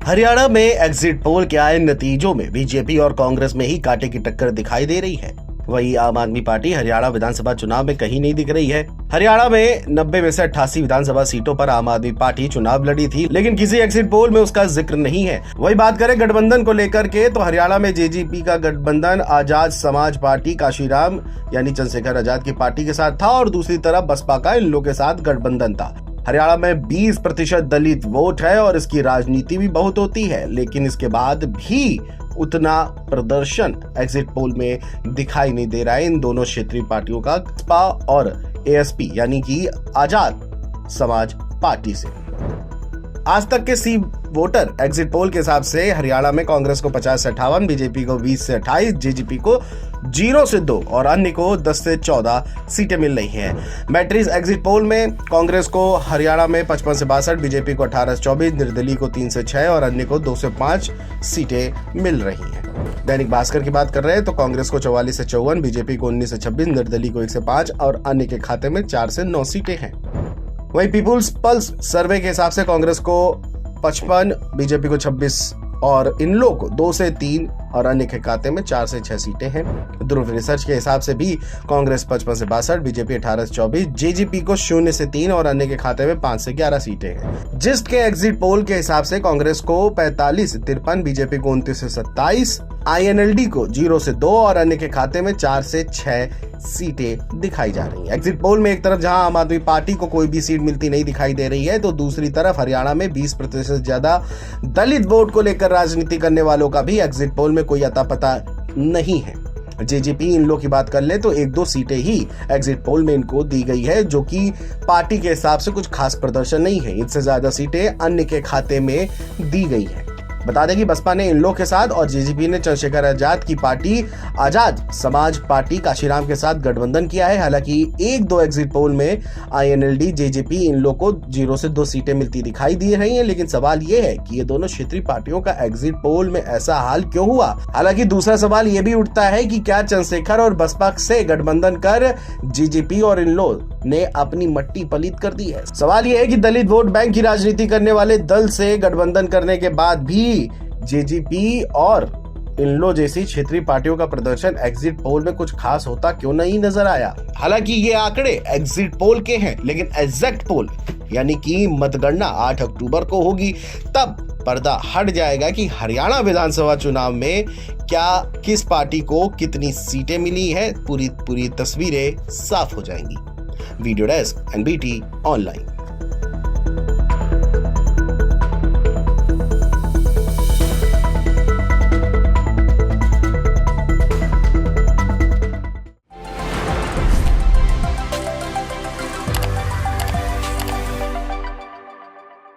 हरियाणा में exit poll के आए नतीजों में बीजेपी और कांग्रेस में ही कांटे की टक्कर दिखाई दे रही है। वहीं आम आदमी पार्टी हरियाणा विधानसभा चुनाव में कहीं नहीं दिख रही है। हरियाणा में 90 में से 88 विधानसभा सीटों पर आम आदमी पार्टी चुनाव लड़ी थी, लेकिन किसी एग्जिट पोल में उसका जिक्र नहीं है। वही बात करें गठबंधन को लेकर के, तो हरियाणा में जेजेपी का गठबंधन आजाद समाज पार्टी काशीराम यानी चंद्रशेखर आजाद की पार्टी के साथ था और दूसरी तरफ बसपा का इन लोगों के साथ गठबंधन था। हरियाणा में 20% दलित वोट है और इसकी राजनीति भी बहुत होती है, लेकिन इसके बाद भी उतना प्रदर्शन एग्जिट पोल में दिखाई नहीं दे रहा है इन दोनों क्षेत्रीय पार्टियों का, बसपा और एएसपी यानी कि आजाद समाज पार्टी से। आज तक के सी वोटर एग्जिट पोल के हिसाब से हरियाणा में कांग्रेस को 50 से 58, बीजेपी को 20 से 28, जेजेपी को 0 से 2 और अन्य को 10 से 14 सीटें मिल रही हैं। मैट्रिक्स एग्जिट पोल में कांग्रेस को हरियाणा में 55 से 62, बीजेपी को 18 से 24, निर्दलीय को 3 से 6 और अन्य को 2 से 5 सीटें मिल रही हैं। दैनिक भास्कर की बात कर रहे हैं तो कांग्रेस को 44 से 54, बीजेपी को 19 से 26, निर्दलीय को 1 से 5 और अन्य के खाते में 4 से 9 सीटें हैं। वहीं पीपुल्स पल्स सर्वे के हिसाब से कांग्रेस को 55, बीजेपी को 26 और इन लोगों को 2 से 3 और अन्य के खाते में 4 से 6 सीटें हैं। ध्रुव रिसर्च के हिसाब से भी कांग्रेस 55 से 62, बीजेपी 18 से 24, जेजेपी को 0 से 3 और अन्य के खाते में 5 से 11 सीटें हैं। जिस्ट के एग्जिट पोल के हिसाब से कांग्रेस को 45 से 53, बीजेपी को 29 से 27, आईएनएलडी को 0 से 2 और अन्य के खाते में 4 से 6 सीटें दिखाई जा रही हैं। एग्जिट पोल में एक तरफ जहां आम आदमी पार्टी को कोई भी सीट मिलती नहीं दिखाई दे रही है, तो दूसरी तरफ हरियाणा में 20% से ज्यादा दलित वोट को लेकर राजनीति करने वालों का भी एग्जिट पोल में कोई अता पता नहीं है। जेजेपी इन लोग की बात कर ले तो 1-2 सीटें ही एग्जिट पोल में इनको दी गई है, जो कि पार्टी के हिसाब से कुछ खास प्रदर्शन नहीं है। इससे ज्यादा सीटें अन्य के खाते में दी गई है। बता दें कि बसपा ने इन लोग के साथ और जेजेपी ने चंद्रशेखर आजाद की पार्टी आजाद समाज पार्टी काशीराम के साथ गठबंधन किया है। हालांकि 1-2 एग्जिट पोल में आईएनएलडी जेजेपी इन लोग को 0 से 2 सीटें मिलती दिखाई दे रही हैं, लेकिन सवाल ये है कि ये दोनों क्षेत्रीय पार्टियों का एग्जिट पोल में ऐसा हाल क्यों हुआ। हालांकि दूसरा सवाल ये भी उठता है कि क्या चंद्रशेखर और बसपा से गठबंधन कर जेजेपी और इन लोग ने अपनी मट्टी पलीत कर दी है। सवाल यह है कि दलित वोट बैंक की राजनीति करने वाले दल से गठबंधन करने के बाद भी जेजेपी और इन लो जैसी क्षेत्रीय पार्टियों का प्रदर्शन एग्जिट पोल में कुछ खास होता क्यों नहीं नजर आया। हालांकि ये आंकड़े एग्जिट पोल के हैं, लेकिन एग्जैक्ट पोल यानी कि मतगणना 8 अक्टूबर को होगी, तब पर्दा हट जाएगा कि हरियाणा विधानसभा चुनाव में क्या किस पार्टी को कितनी सीटें मिली है। पूरी तस्वीरें साफ हो जाएंगी। Video desk NBT online.